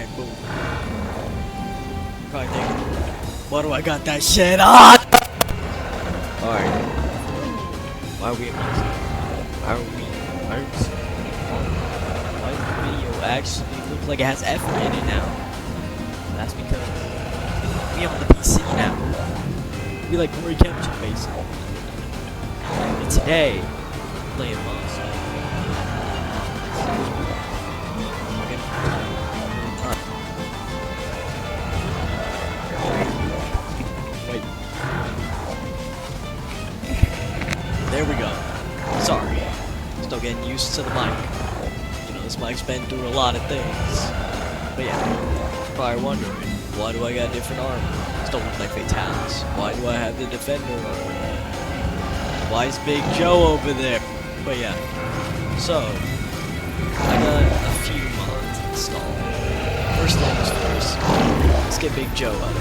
Alright, boom. Probably thinking, why do I got that shit on? Alright. Why are we in Why does the video actually look like it has effort in it now? That's because we on the PC now. We like Rory Kempton basically. And today, playing Monster. Wait. There we go. Sorry. Still getting used to the mic. You know, this mic's been through a lot of things. But yeah, you're probably wondering, why do I got different armor? Still look like Fatlise. Why do I have the Defender armor? Why is Big Joe over there? But yeah, so I got a few mods installed. First things first, let's get Big Joe out of the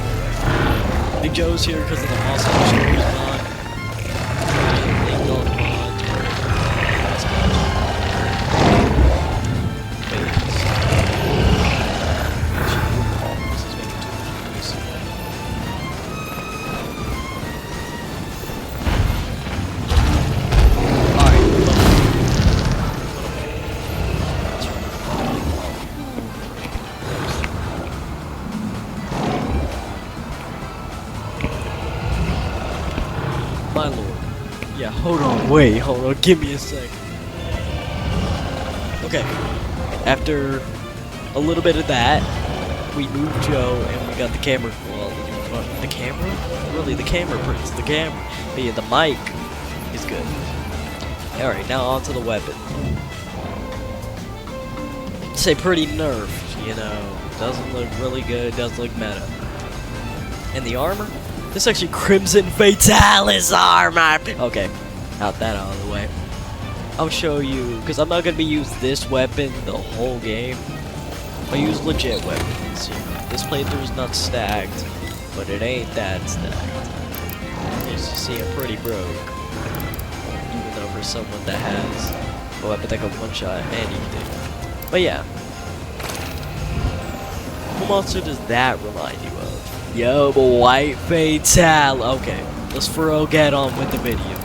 way. Big Joe's here because of the Monster Stories mod. Linked all the mods. My lord. Yeah, hold on, wait, hold on, give me a second. Okay, after a little bit of that, we moved Joe and we got the camera. Well, the camera? Really, the camera brings the camera. But yeah, the mic is good. Alright, now on to the weapon. Say pretty nerfed, you know. Doesn't look really good, doesn't look meta. And the armor? This is actually Crimson Fatlise armor! Okay, out of the way. I'll show you, because I'm not going to be using this weapon the whole game. I'll use legit weapons. You know, this playthrough is not stacked, but it ain't that stacked. As you see, I'm pretty broke. Even though for someone that has a weapon that can one-shot anything. But yeah. What monster does that remind you of? Yo, but White Fatal. Okay, let's for real get on with the video.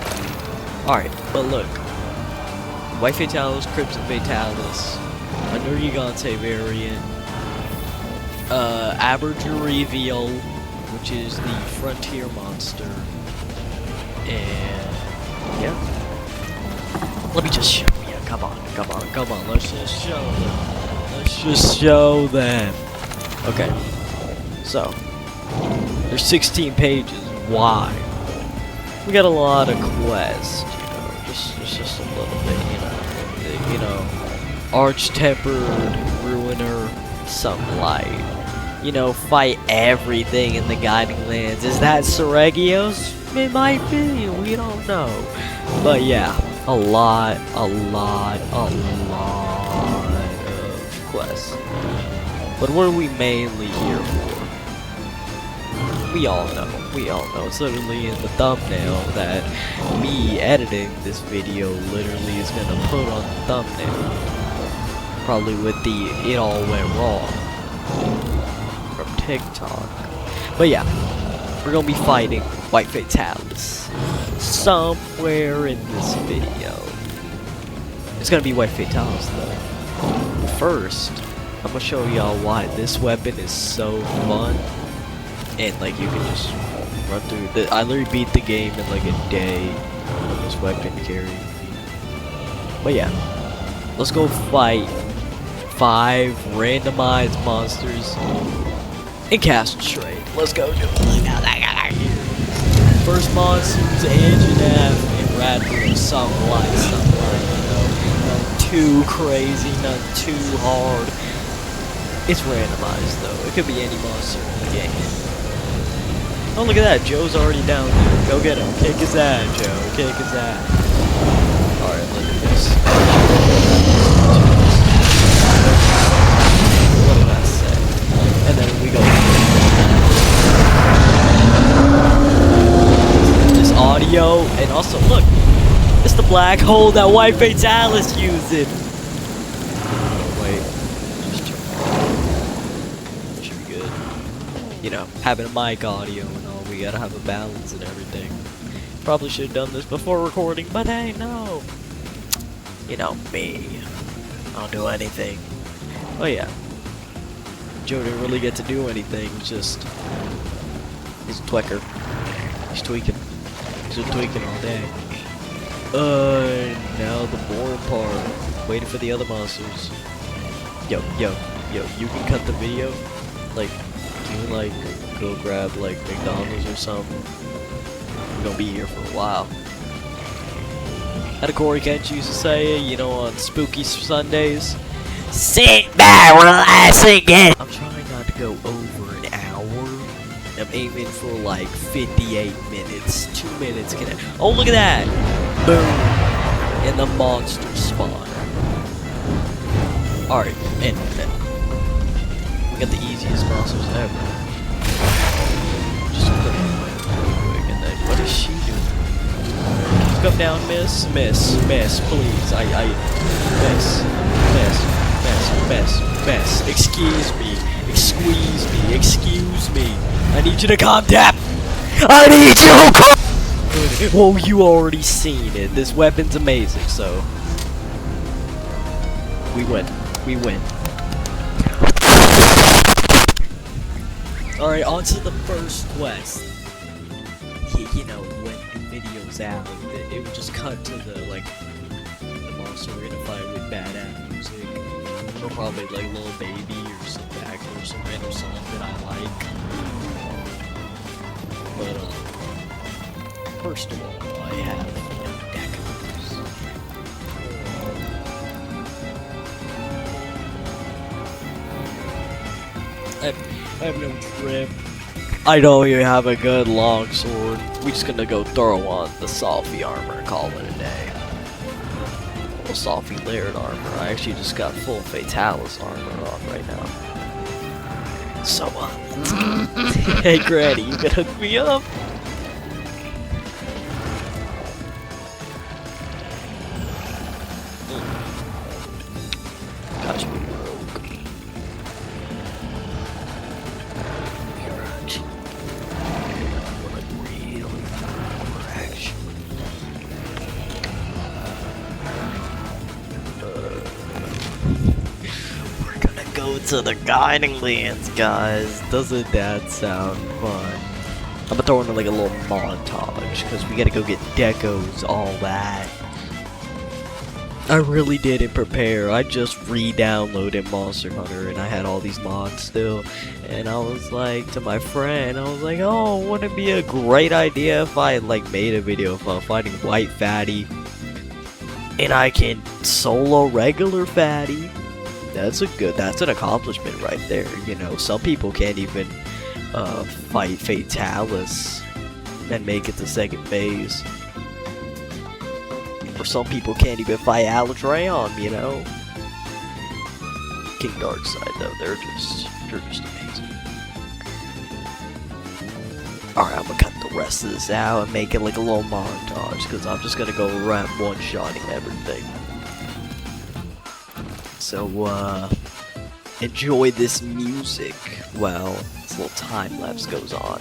Alright, but look. White Fatalis, Crimson Fatalis, Under Gigante variant, Abergerie, which is the Frontier monster, and yeah. Let me just show you. Come on. Let's just show them. Okay, so. There's 16 pages. Why? We got a lot of quests, you know, just a little bit, you know, Arch-Tempered Ruiner, some light, you know, fight everything in the Guiding Lands. Is that Seregios? It might be, we don't know. But yeah, a lot of quests. But what are we mainly here for? We all know, it's literally in the thumbnail that me editing this video literally is gonna put on the thumbnail. Probably with the "it all went wrong" from TikTok. But yeah, we're gonna be fighting White Fatalis somewhere in this video. It's gonna be White Fatalis though. First, I'm gonna show y'all why this weapon is so fun. And like you can just run through the. I literally beat the game in like a day with this weapon carrying me. But yeah, let's go fight 5 randomized monsters in Castle Trade. Let's go do it. First monsters, Anjanath and Radler. Some light, you know, not too crazy, not too hard. It's randomized though. It could be any monster in the game. Oh, look at that. Joe's already down there. Go get him. Kick his ass, Joe. Kick his ass. Alright, look at this. What did I say? And then we go. This audio. And also, look. It's the black hole that White Fatalis used. Wait. you know, having a mic audio and all. We gotta have a balance and everything. Probably should have done this before recording, but hey, no. You know, me. I don't do anything. Oh yeah. Joe didn't really get to do anything, he's a tweaker. He's tweaking. He's just tweaking all day. Now the boring part. Waiting for the other monsters. Yo, you can cut the video? Like, you can like, go grab like McDonald's or something. We're gonna be here for a while. Catagory Kent used to say, you know, on spooky Sundays. Sit back, relax again. I'm trying not to go over an hour. I'm aiming for like 58 minutes. 2 minutes can. Oh, look at that! Boom! In the monster spawn. Alright, and we got the easiest monsters ever. Just quick, and then what is she doing? Come down, miss, please. Miss. Excuse me. I need you to calm down. I need you to calm. Well, you already seen it. This weapon's amazing, so we win. Alright, on to the first quest. You know, when the video's out, it would just cut to the, like, the monster we're gonna fight with badass music. Or probably, like, Little Baby or some back or some random song that I like. But, first of all, I have, you know, I have no trim. I don't even have a good long sword. We just gonna go throw on the Sophie armor and call it a day. Well, Sophie layered armor. I actually just got full Fatlise armor on right now. So, hey Granny, you can hook me up? Gotcha. To the guiding lands, guys. Doesn't that sound fun? I'm gonna throw in like a little montage because we gotta go get decos, all that. I really didn't prepare. I just re-downloaded Monster Hunter and I had all these mods still. And I was like to my friend, I was like, oh, wouldn't it be a great idea if I like made a video of finding white fatty and I can solo regular fatty? That's an accomplishment right there. You know, some people can't even fight Fatlise and make it to second phase. Or some people can't even fight Alatreon, you know. King Darkseid though, they're just amazing. Alright, I'm gonna cut the rest of this out and make it like a little montage, because I'm just gonna go around one-shotting everything. So, enjoy this music while this little time-lapse goes on.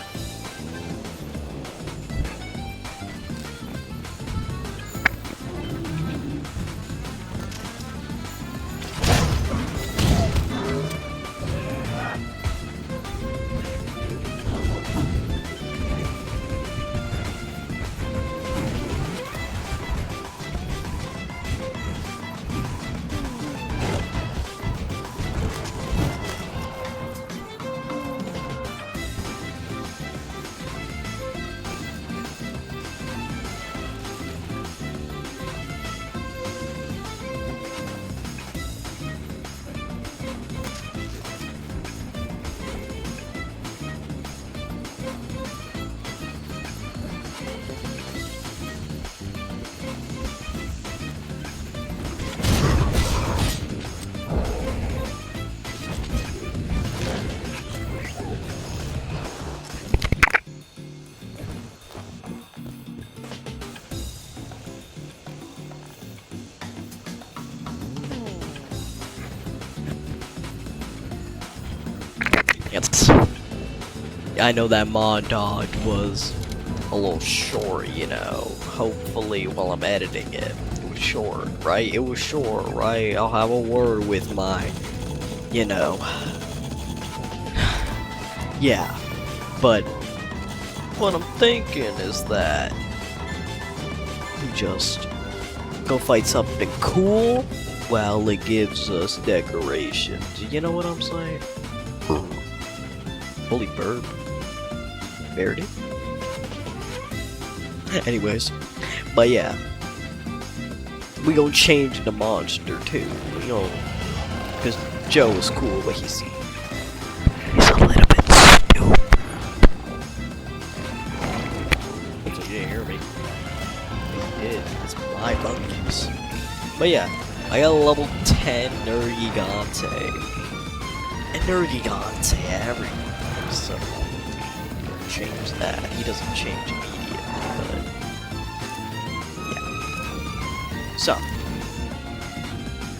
Yes. I know that montage was a little short, you know. Hopefully, while I'm editing it, it was short, right? It was short, right? I'll have a word with my, you know. Yeah, but what I'm thinking is that we just go fight something cool while it gives us decorations. You know what I'm saying? Holy burp. Verity? Anyways, but yeah. We gonna change the monster too, you know, because Joe is cool, but he's a little bit stupid. So you didn't hear me. He did. It's my monkeys. But yeah, I got a level 10 Nergigante. And Nergigante everywhere, so change that. He doesn't change immediately, but yeah. So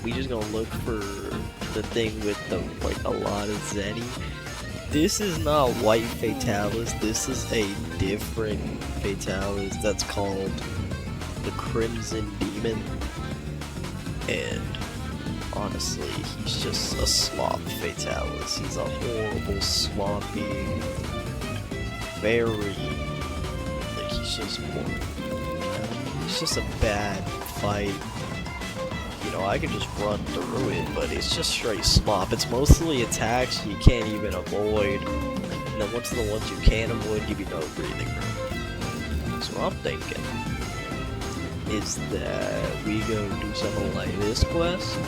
we just gonna look for the thing with the like a lot of Zenny. This is not white Fatalis, this is a different Fatalis that's called the Crimson Demon. And honestly, he's just a slop Fatalis. He's a horrible, sloppy, very like he's just it's just a bad fight. You know, I can just run through it, but it's just straight slop. It's mostly attacks you can't even avoid, and then once the ones you can avoid give you no breathing room. So what I'm thinking is that we go do something like this quest.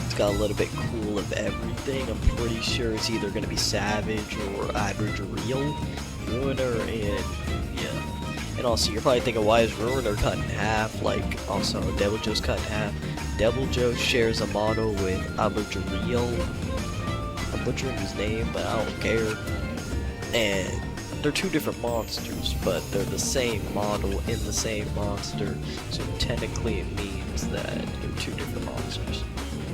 It's got a little bit cool of everything. I'm pretty sure it's either going to be Savage or Average or Real. Ruiner and yeah. And also you're probably thinking, why is Ruiner cut in half? Like also Devil Joe's cut in half. Devil Joe shares a model with Average or Real. I'm butchering his name, but I don't care. And they're two different monsters, but they're the same model in the same monster, so technically it means that they're two different monsters.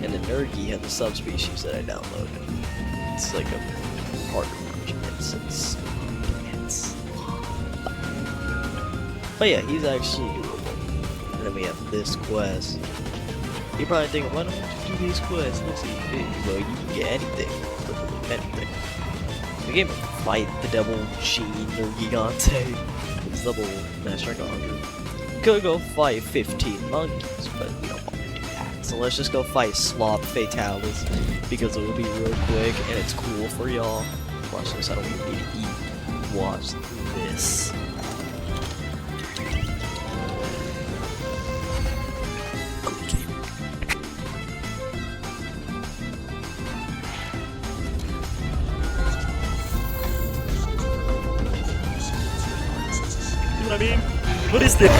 And the Nergi had the subspecies that I downloaded. It's like a harder version. It's but yeah, he's actually doable. And then we have this quest. You're probably thinking, why don't you do these quests? Let's see, well, you can get anything. Literally anything. We can fight the Devil Sheen or Gigante. It's double Master 100. Could go fight 15 monkeys, but we don't want to do that. So let's just go fight Slop Fatalis, because it will be real quick and it's cool for y'all. Watch this, I don't even need to eat. Watch this. I mean, what is this?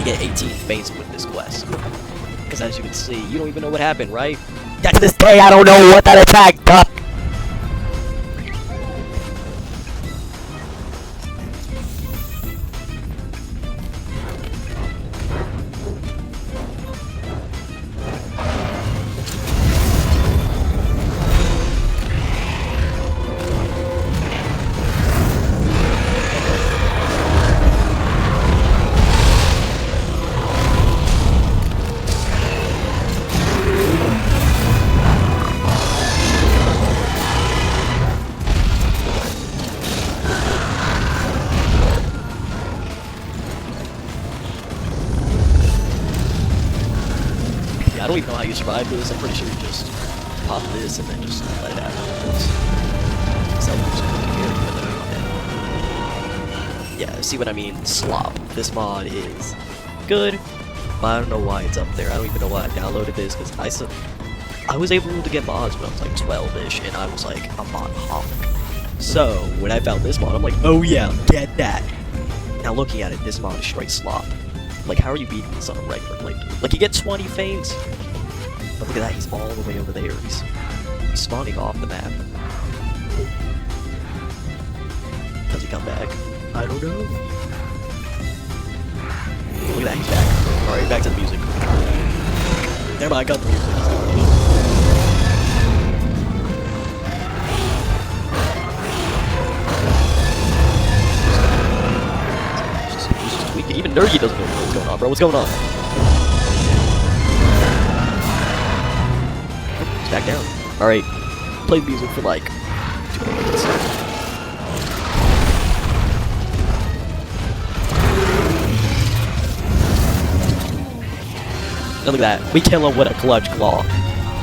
Get 18th base with this quest. Because as you can see, you don't even know what happened, right? To this day, I don't know what that attack does. I don't even know how you survived this. I'm pretty sure you just pop this and then just let it happen. So I'm just cooking here, but then yeah, see what I mean? Slop. This mod is good, but I don't know why it's up there. I don't even know why I downloaded this, because I was able to get mods when I was like 12-ish, and I was like a mod hawk. So when I found this mod, I'm like, oh yeah, get that. Now looking at it, this mod is straight slop. Like, how are you beating this on a regular playthrough? Like, you get 20 feints, but look at that, he's all the way over there. He's spawning off the map. Does he come back? I don't know. Look at that, he's back. Alright, back to the music. Never mind, I got the music. He's just tweaking. Even Nergy doesn't know what's going on, bro. What's going on? He's back down. Alright, play the music for like 2 minutes. Look at that. We kill him with a clutch claw.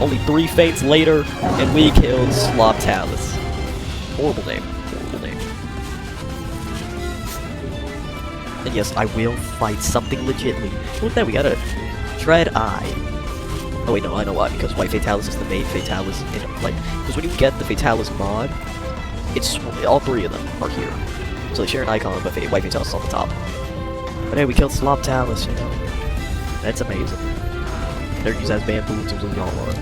Only 3 feints later, and we killed Fatlise. Horrible name. Horrible name. And yes, I will fight something legitly. Look at that, we got a Dread Eye. Oh wait, no, I know why. Because White Fatlise is the main Fatlise. Like, because when you get the Fatlise mod, it's all 3 of them are here. So they share an icon, but White Fatlise is on the top. But hey, we killed Fatlise, you know. That's amazing. There you guys bamboozles and y'all are.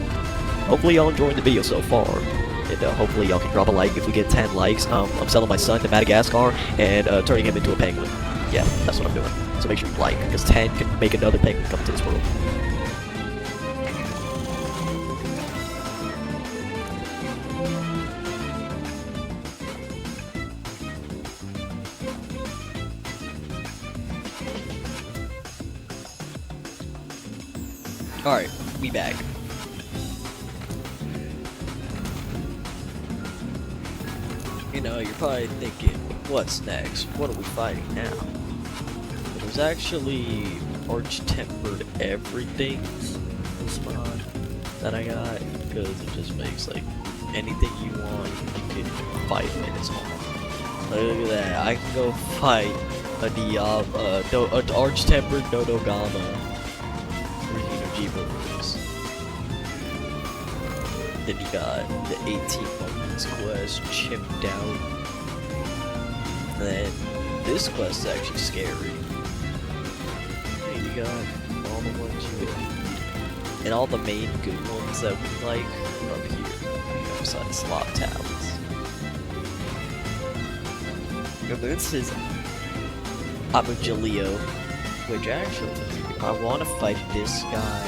Hopefully y'all enjoyed the video so far. And hopefully y'all can drop a like if we get 10 likes. I'm selling my son to Madagascar and turning him into a penguin. Yeah, that's what I'm doing. So make sure you like, because 10 can make another penguin come into this world. Alright, we back. You know, you're probably thinking, what's next? What are we fighting now? But there's actually arch-tempered everything this mod that I got, because it just makes like anything you want, you can fight in its home. Look at that, I can go fight a arch-tempered Dodogama. Then you got the 18 moments quest chipped out. And then this quest is actually scary. And you got all the ones you would need. And all the main good ones that we like are up here. Beside the slop towers. This is Abujaleo, which actually I want to fight this guy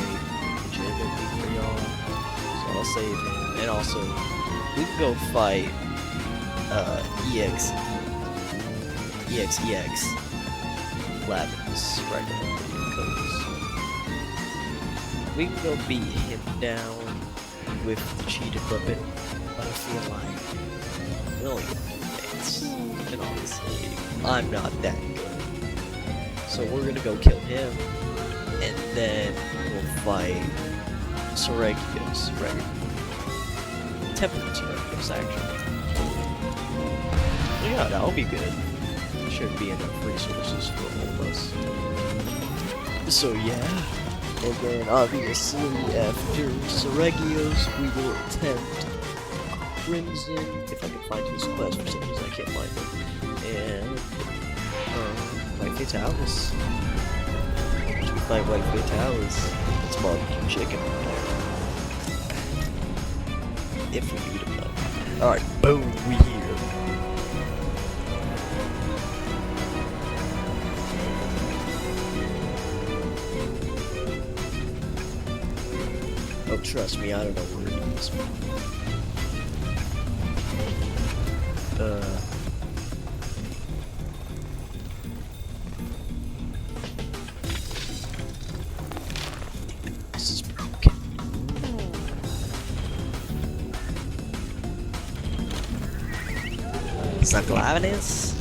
legitimately for y'all. I'll save him, and also we can go fight EX Lavins right now, because we can go beat him down with the cheated weapon, but I feel like we only got 2 minutes, and honestly, I'm not that good. So we're gonna go kill him, and then we'll fight Soregios, right? Temperate Soregios, actually. Yeah, that'll be good. Should be enough resources for all of us. So yeah, and then obviously after Soregios, we will attempt Crimson, if I can find his quest. For some reason I can't find him. And White Fatlise. Should we fight White Fatlise? It's barbecue chicken. If we beat him though. Alright, boom, we here. Oh, trust me, I don't know where it is. This is broken. Fatlise?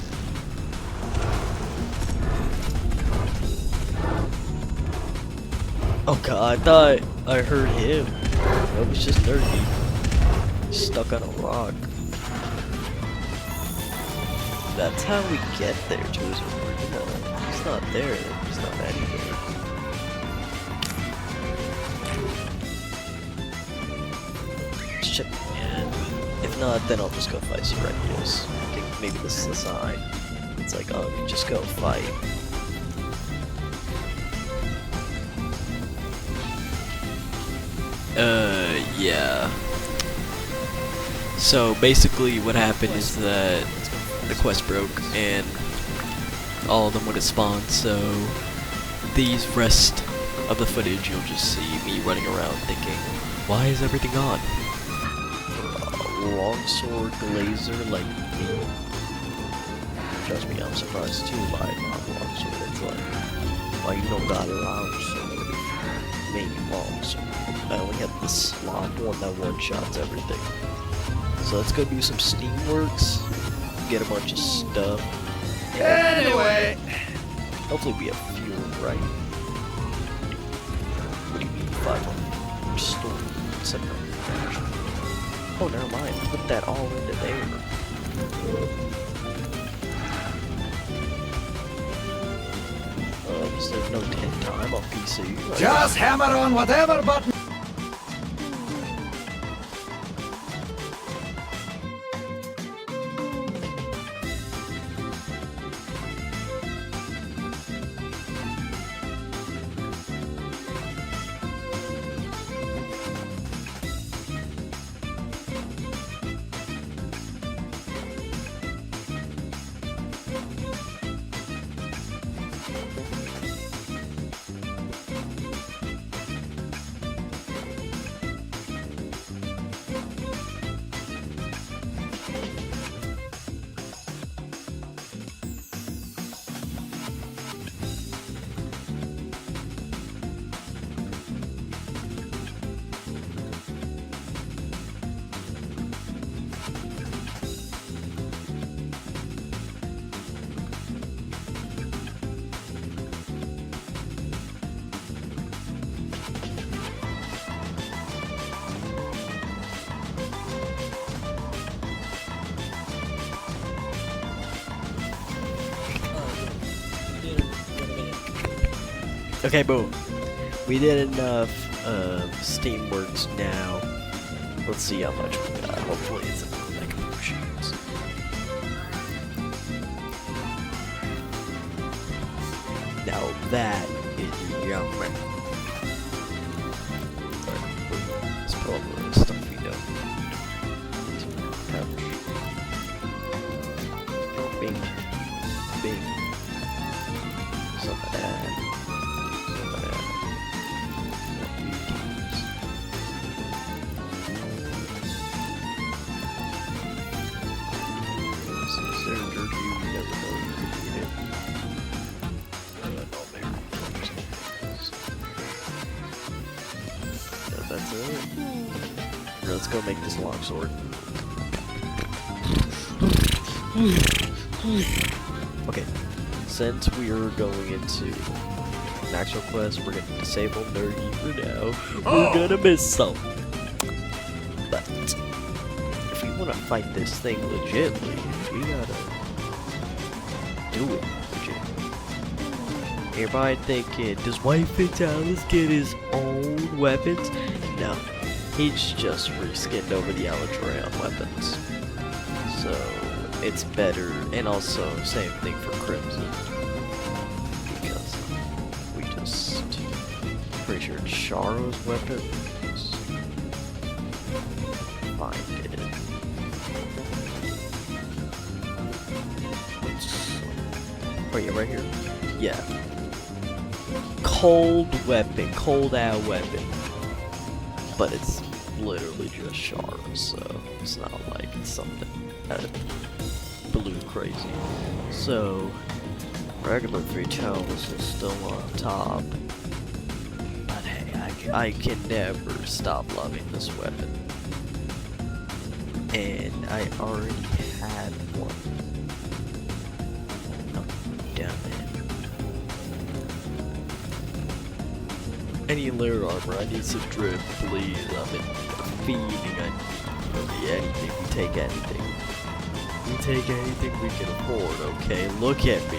Oh god, I thought I heard him. That was just Nerdy. Stuck on a rock. That's how we get there to his original. He's not there, he's not anywhere. Shit, man. If not, then I'll just go fight Speices. I think maybe this is a sign. It's like, oh, you just go fight. Yeah. So basically what happened is that the quest broke and all of them would have spawned, so these rest of the footage you'll just see me running around thinking, why is everything on? Longsword laser like me. Trust me, I'm surprised too by my longsword. It's like, why you don't got a longsword? Me, longsword. I only have the slot one that one-shots everything. So let's go do some Steamworks, get a bunch of stuff. Anyway! Hopefully we have fuel, right? What do you mean, 500? Store, 700. Oh, never mind. Put that all into there. Because there's no 10 time on PC. Right? Just hammer on whatever button. Okay, boom. We did enough Steamworks now. Let's see how much we got. Hopefully it's enough mega machines. Now that is yummy. Let's put all the stuff we know. Couch. Bing. Bing. Some of that. That's it. Let's go make this longsword. Okay, since we are going into an actual quest, we're gonna disable nerdy for now. We're gonna miss some. But if we wanna fight this thing legitly, we gotta do it legitly. Everybody thinking, does White Fatlise get his own weapons? No, he's just reskinned over the Elytron weapons. So it's better, and also same thing for Crimson. Because we just pretty sure it's Sharo's weapons. Find it. Oh yeah, right here. Yeah. Cold weapon, cold out weapon. But it's literally just shards, so it's not like it's something blue crazy. So regular Fatlise is still on top. But hey, I can never stop loving this weapon. And I already had one. Oh, damn it. Any layer armor, I need some drip, please. I'm in feeding, I need literally anything. We take anything. We take anything we can afford, okay? Look at me.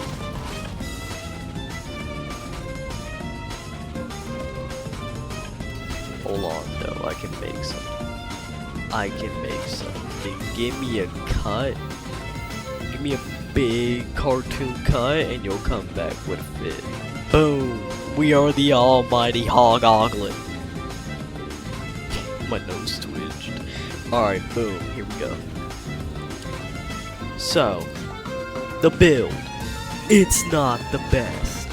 Hold on, though. I can make something. I can make something. Give me a cut. Give me a big cartoon cut, and you'll come back with a fit. Boom. We are the almighty hog oglet. My nose twitched. Alright, boom. Here we go. So, the build. It's not the best.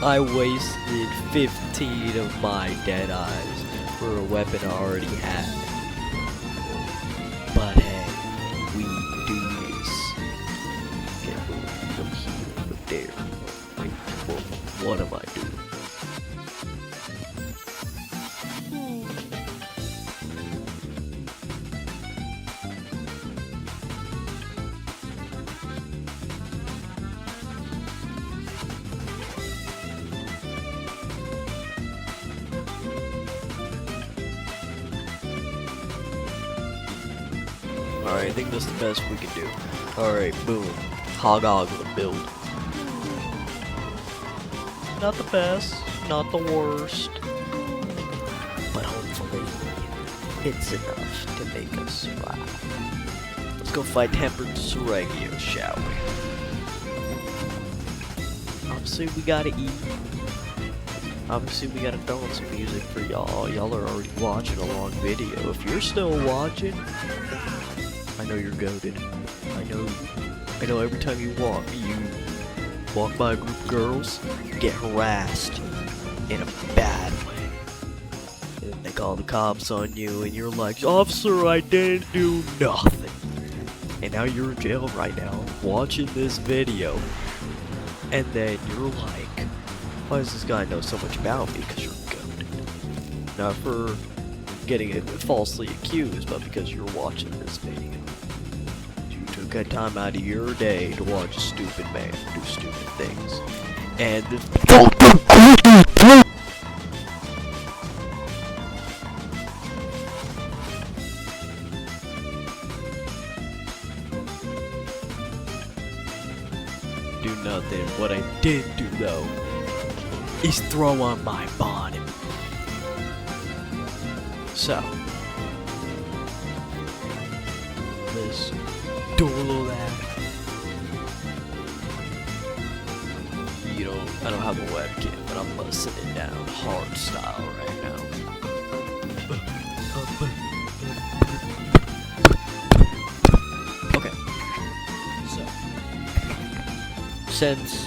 I wasted 15 of my dead eyes for a weapon I already had. But hey, we do this. Okay, boom. Go here, go there. Wait, what am I doing? Alright, I think that's the best we can do. Alright, boom. Hog oglet build. Not the best, not the worst. But hopefully, it's enough to make us survive. Let's go fight Tempered Suragio, shall we? Obviously, we gotta eat. Obviously, we gotta throw in some music for y'all. Y'all are already watching a long video. If you're still watching, I know you're goated. I know every time you walk by a group of girls, you get harassed in a bad way. And they call the cops on you, and you're like, "Officer, I didn't do nothing." And now you're in jail right now, watching this video. And then you're like, why does this guy know so much about me? Because you're goated. Not for getting falsely accused, but because you're watching this video. You took a time out of your day to watch a stupid man do stupid things. And do nothing. What I did do though is throw on my bonnet. So let's do a little that. I don't have a webcam, but I'm busting it down hard style right now. Okay. So since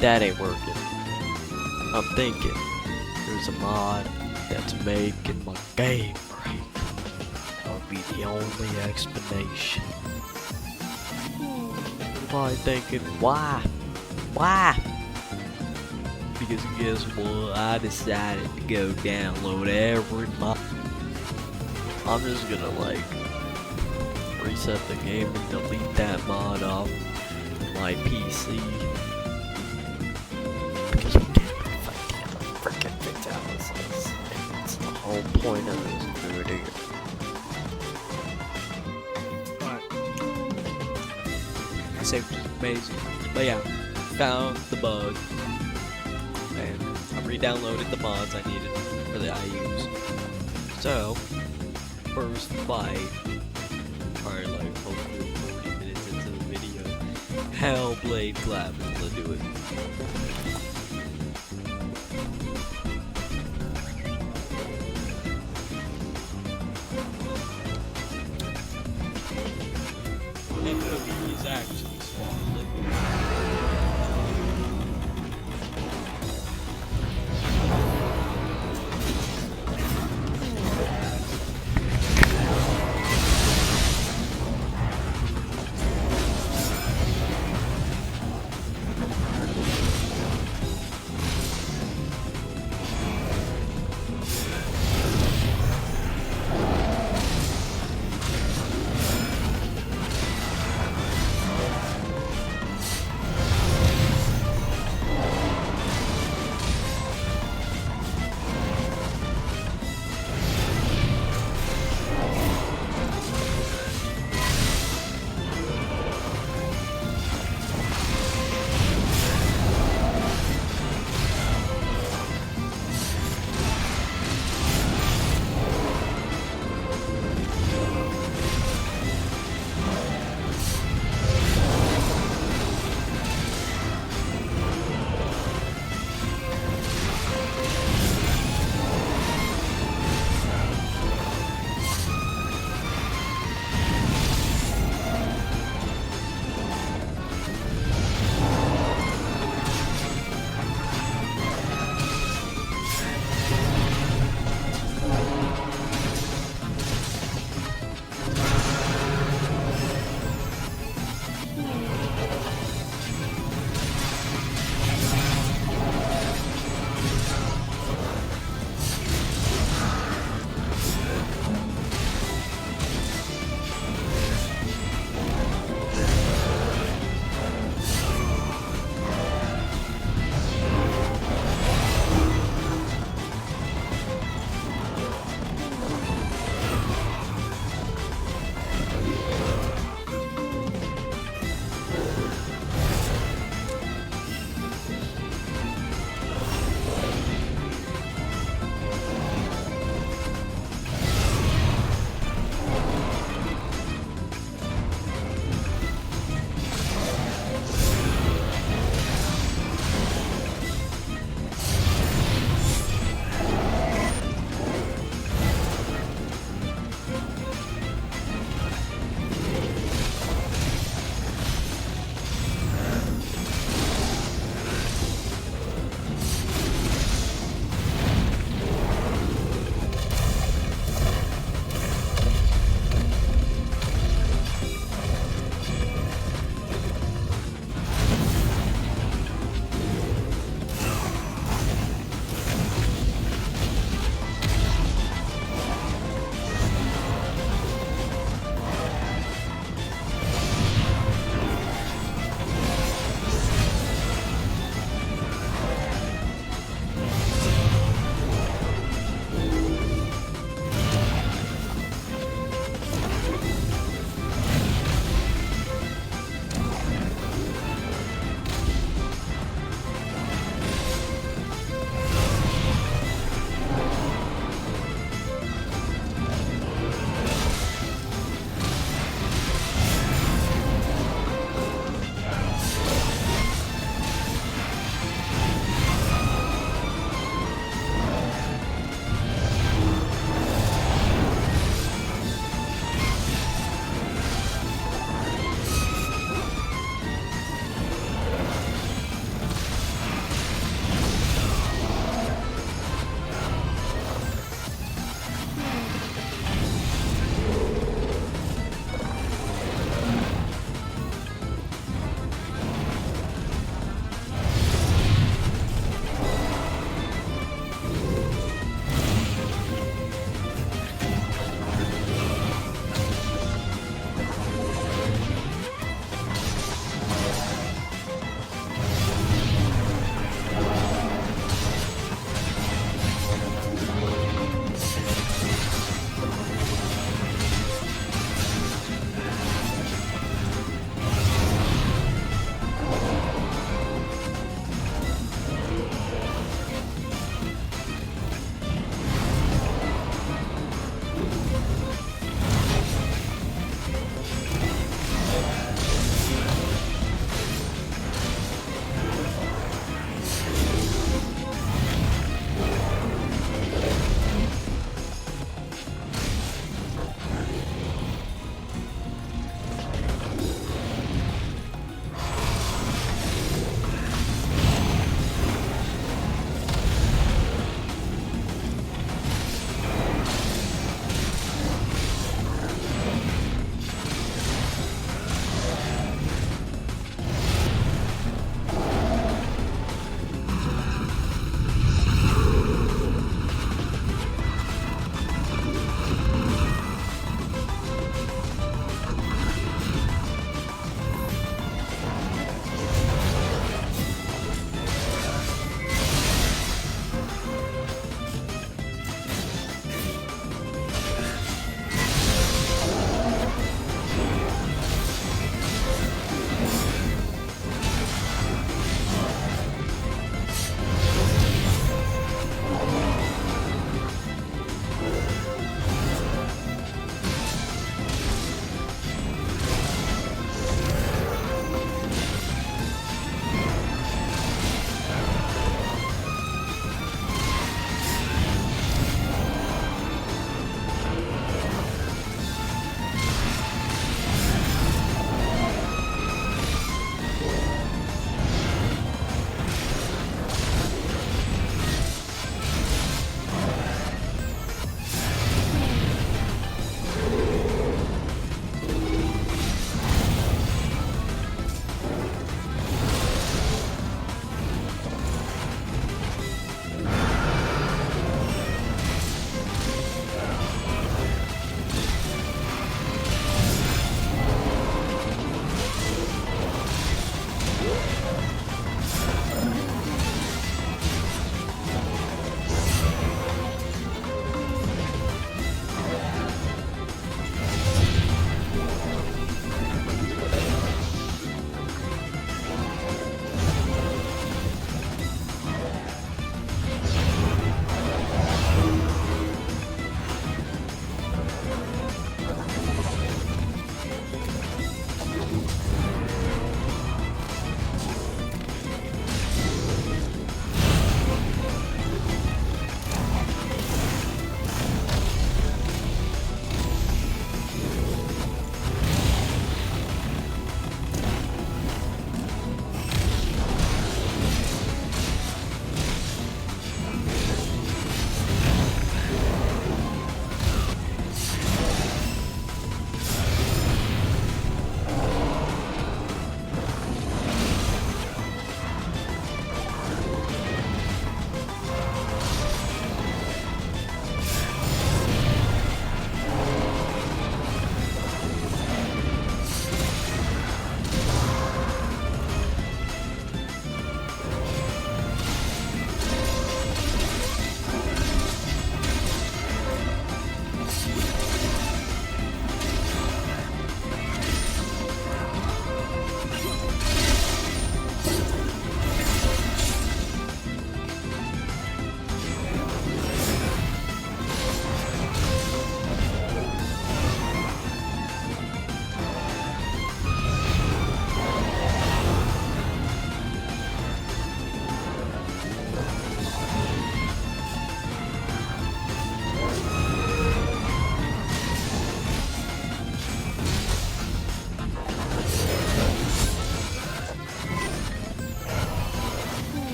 that ain't working, I'm thinking there's a mod that's making my game break. That'll be the only explanation. You're probably thinking, why? Why? Because guess what? I decided to go download every mod. I'm just gonna like reset the game and delete that mod off my PC. Because we can't be fighting on freaking fatalities. That's the whole point of this video. I say it was amazing. But yeah, found the bug. And I re-downloaded the mods I needed for the IUs. So, first fight, probably like hopefully 40 minutes into the video. Hellblade Glavin, let's do it. Enemies actually spawned.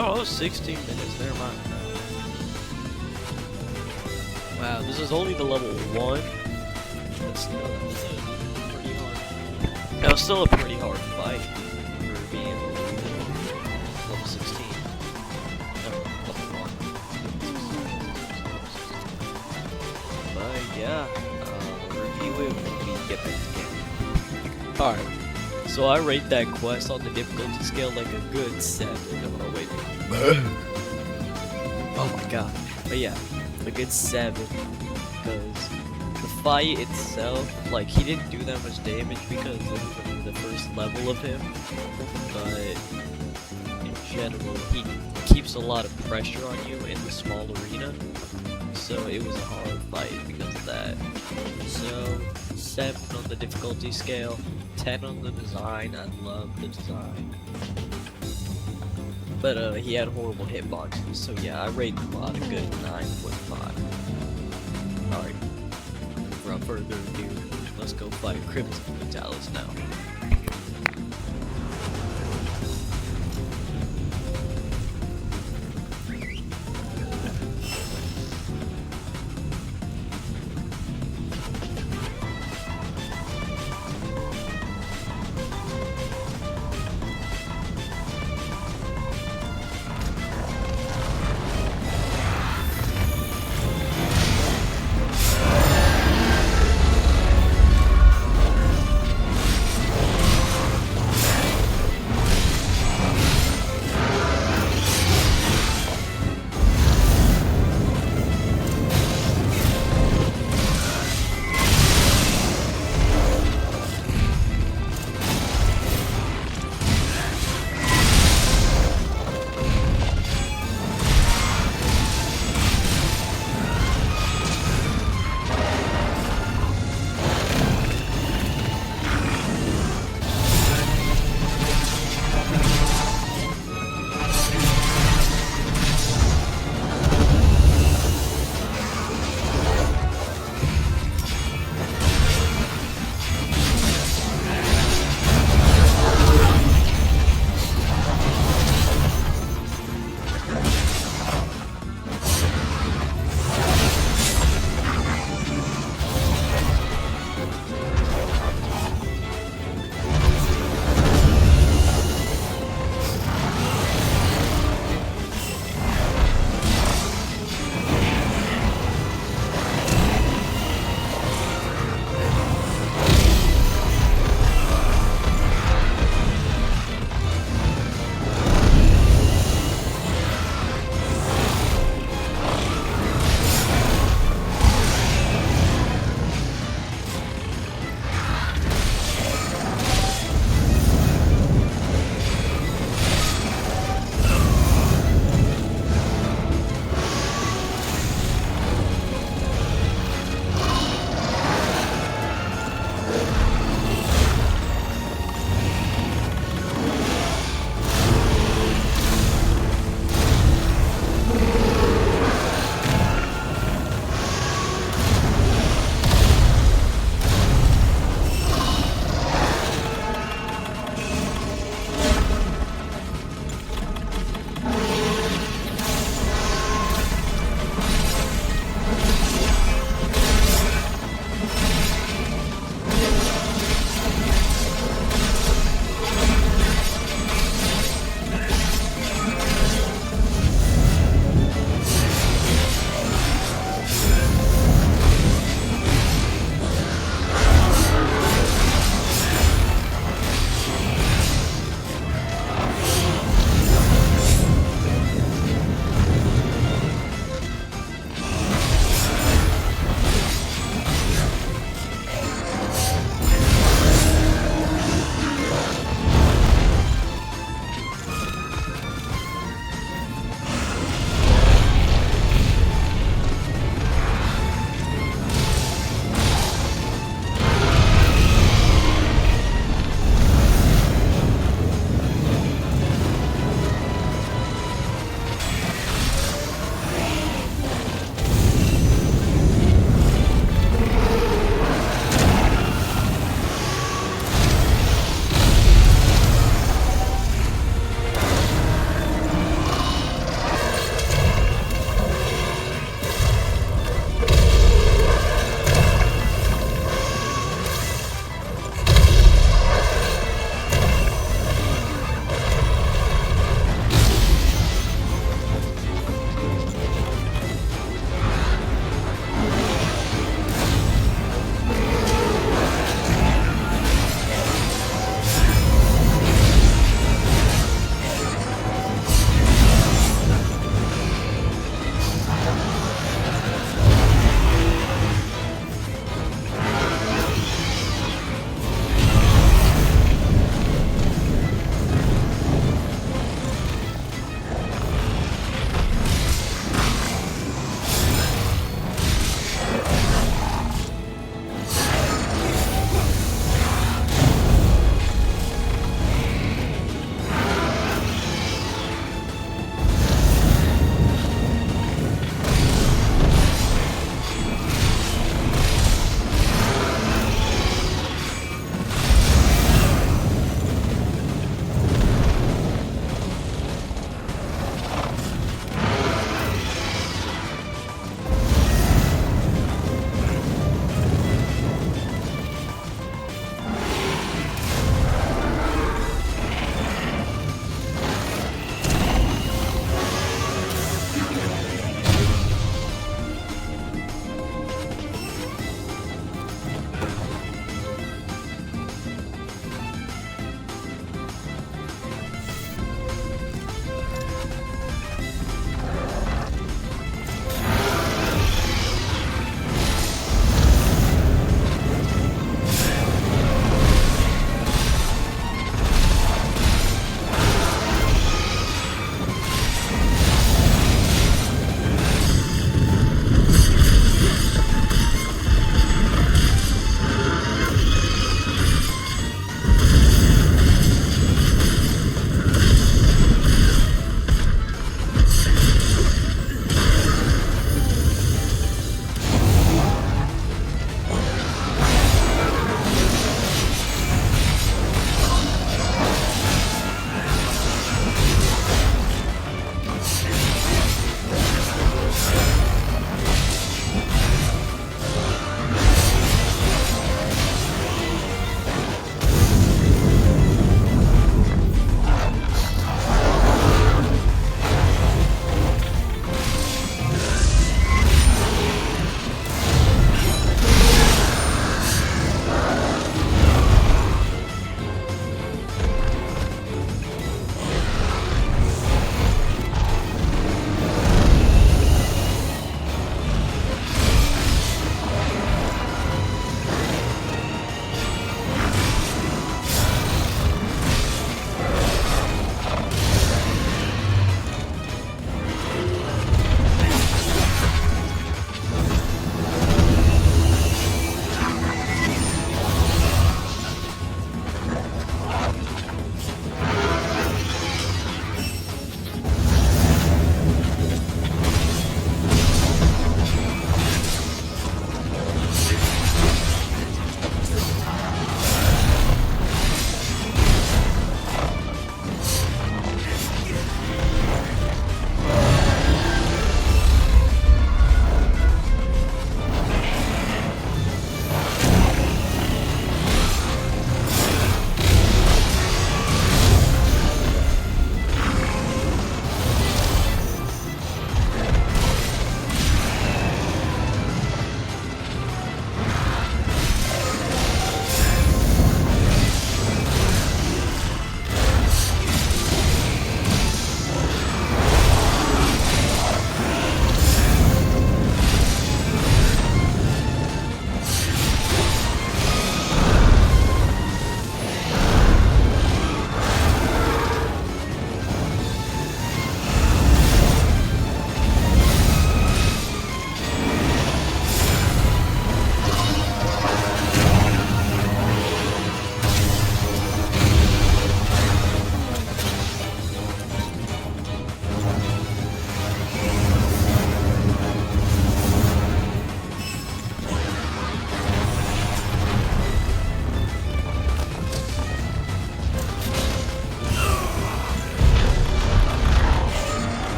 Oh, 16 minutes, never mind. Wow, this is only the level 1. But still, that was a pretty hard. That was still a pretty hard fight for being level 16. No, level 1. But yeah, review it when we get back to game. Alright, so I rate that quest on the difficulty scale like a good 7. Oh, wait. Oh my god. But yeah, a good 7. Because the fight itself, like, he didn't do that much damage because it was the first level of him. But in general, he keeps a lot of pressure on you in the small arena. So it was a hard fight because of that. So 7 on the difficulty scale, 10 on the design. I love the design. But he had horrible hitboxes, so yeah, I rate the mod a good 9.5. Alright, without further ado, let's go fight Crimson Fatalis now.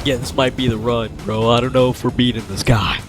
Yeah, this might be the run, bro. I don't know if we're beating this guy.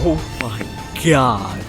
Oh my god.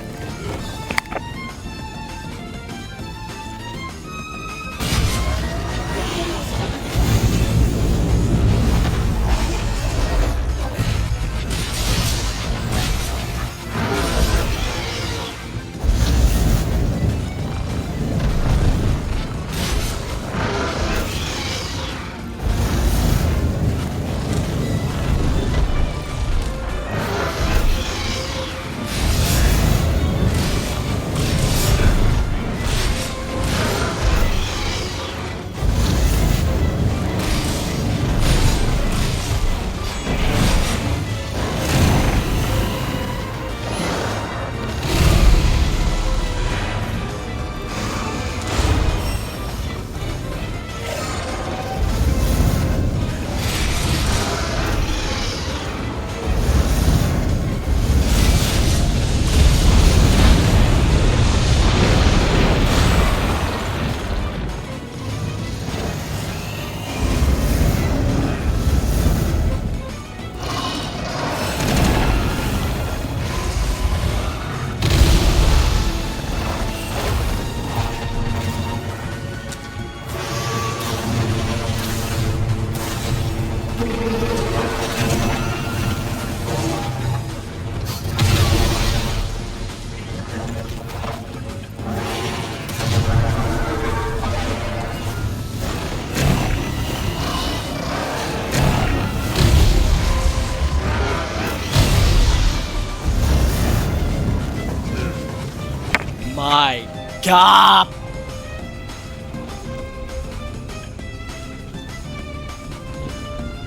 My god!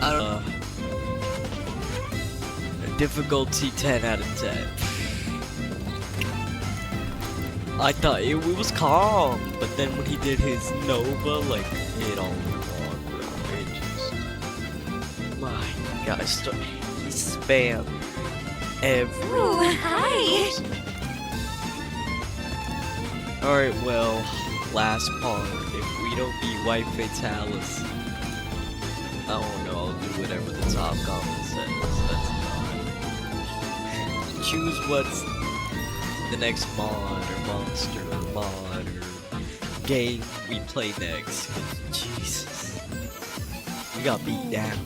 I don't know. Difficulty 10 out of 10. I thought it was calm, but then when he did his Nova, like, it all went wrong, bro. It just... My god, he spammed every... Ooh, hi! Alright, well, last part. If we don't beat White Fatalis, I don't know, I'll do whatever the top comment says. That's not. Choose what's the next mod, or monster, or mod, or game we play next. 'Cause Jesus. We got beat down.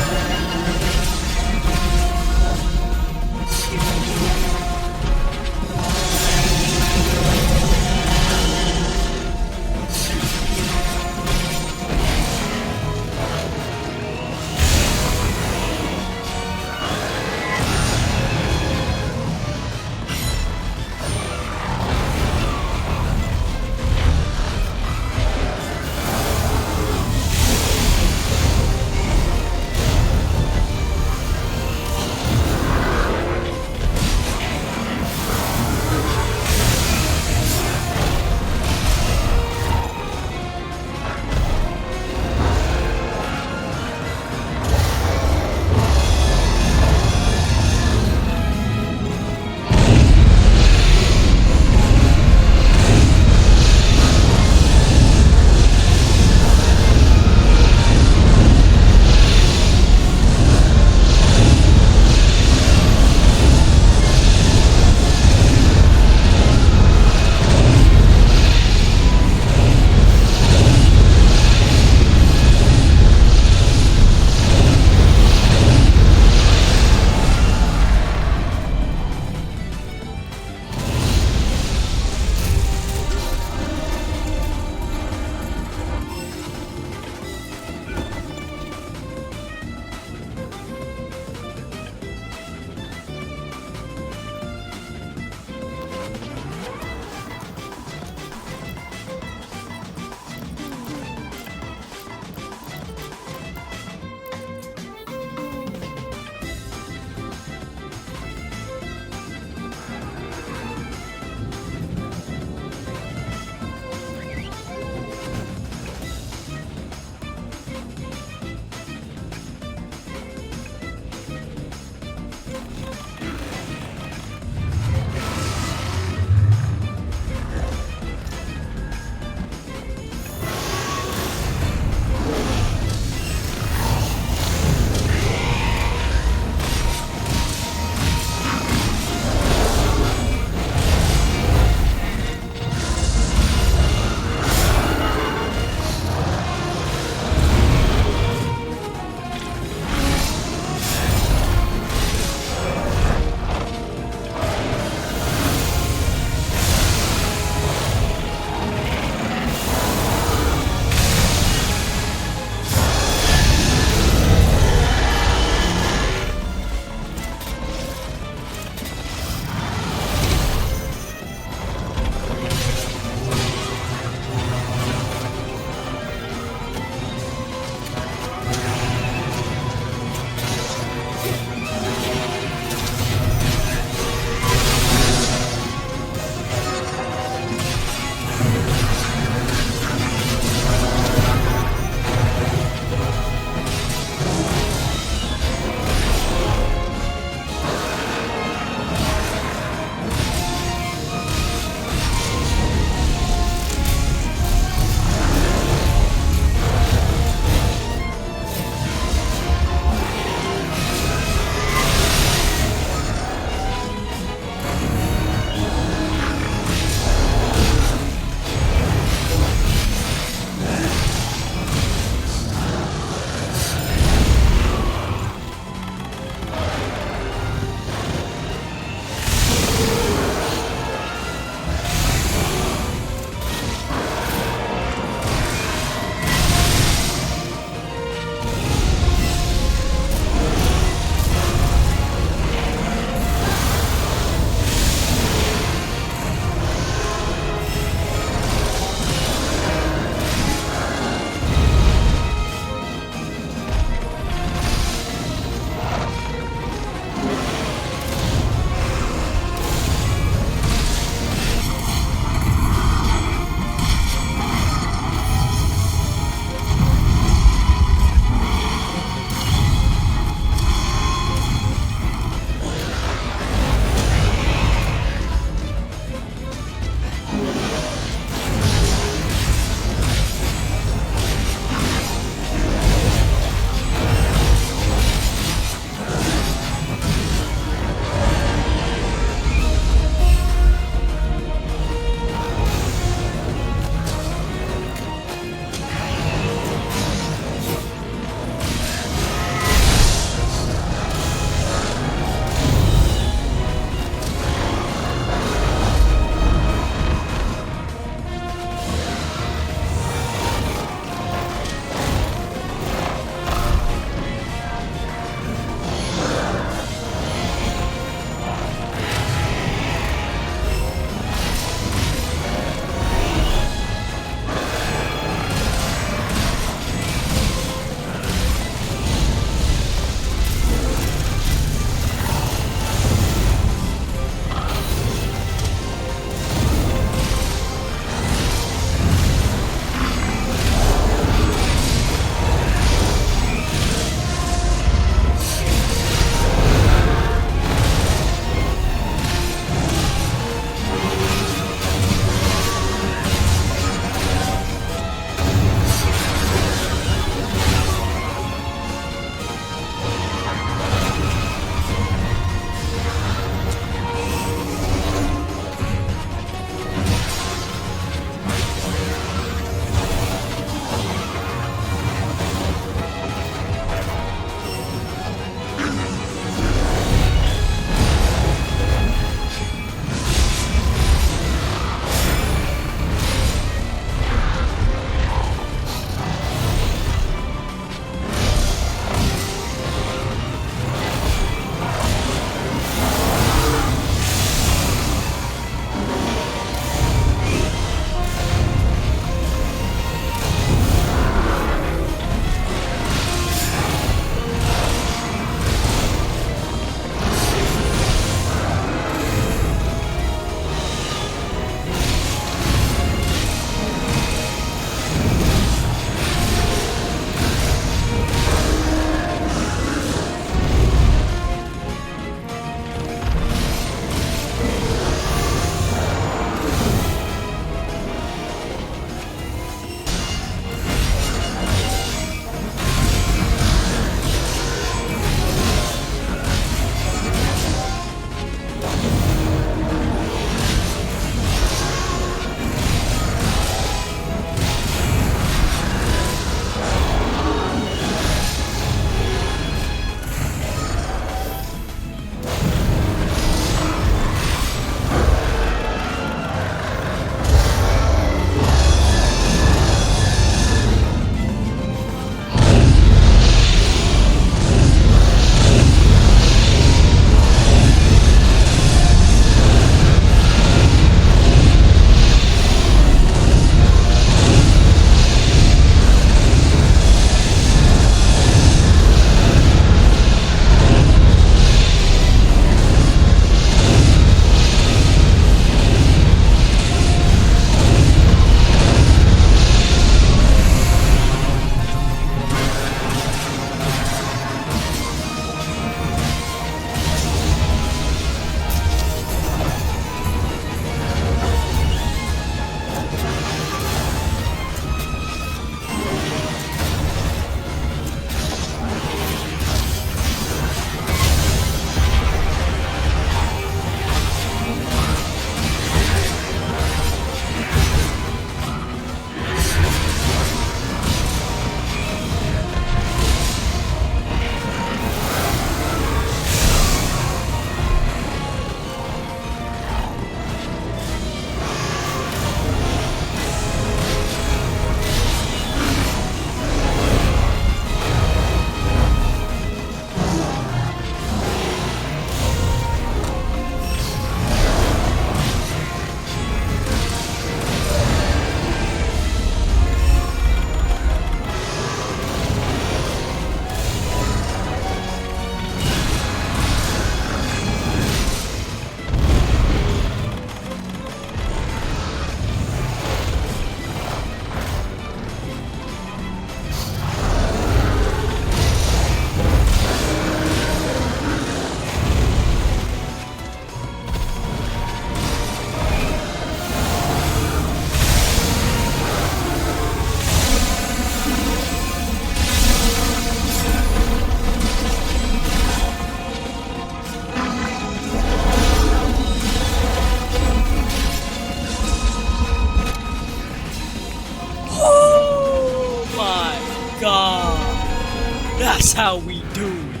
That's how we do it.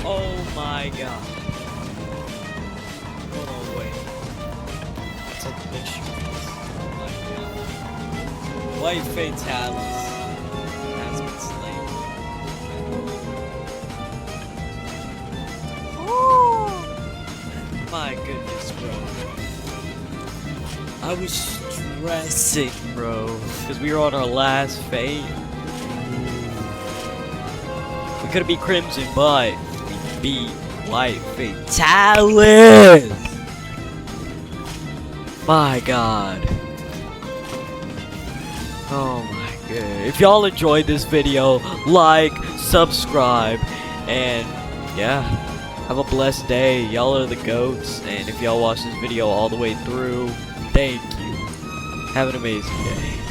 Oh my god. Oh wait. It's like a mixture. Oh my god. White Fatlise has been slain. Oh my goodness, bro. I was stressing, bro, because we were on our last fate. We could have beat Crimson, but we beat White Fatlise. My god. Oh my god. If y'all enjoyed this video, like, subscribe, and yeah, have a blessed day. Y'all are the goats, and if y'all watch this video all the way through, thank you. Have an amazing day.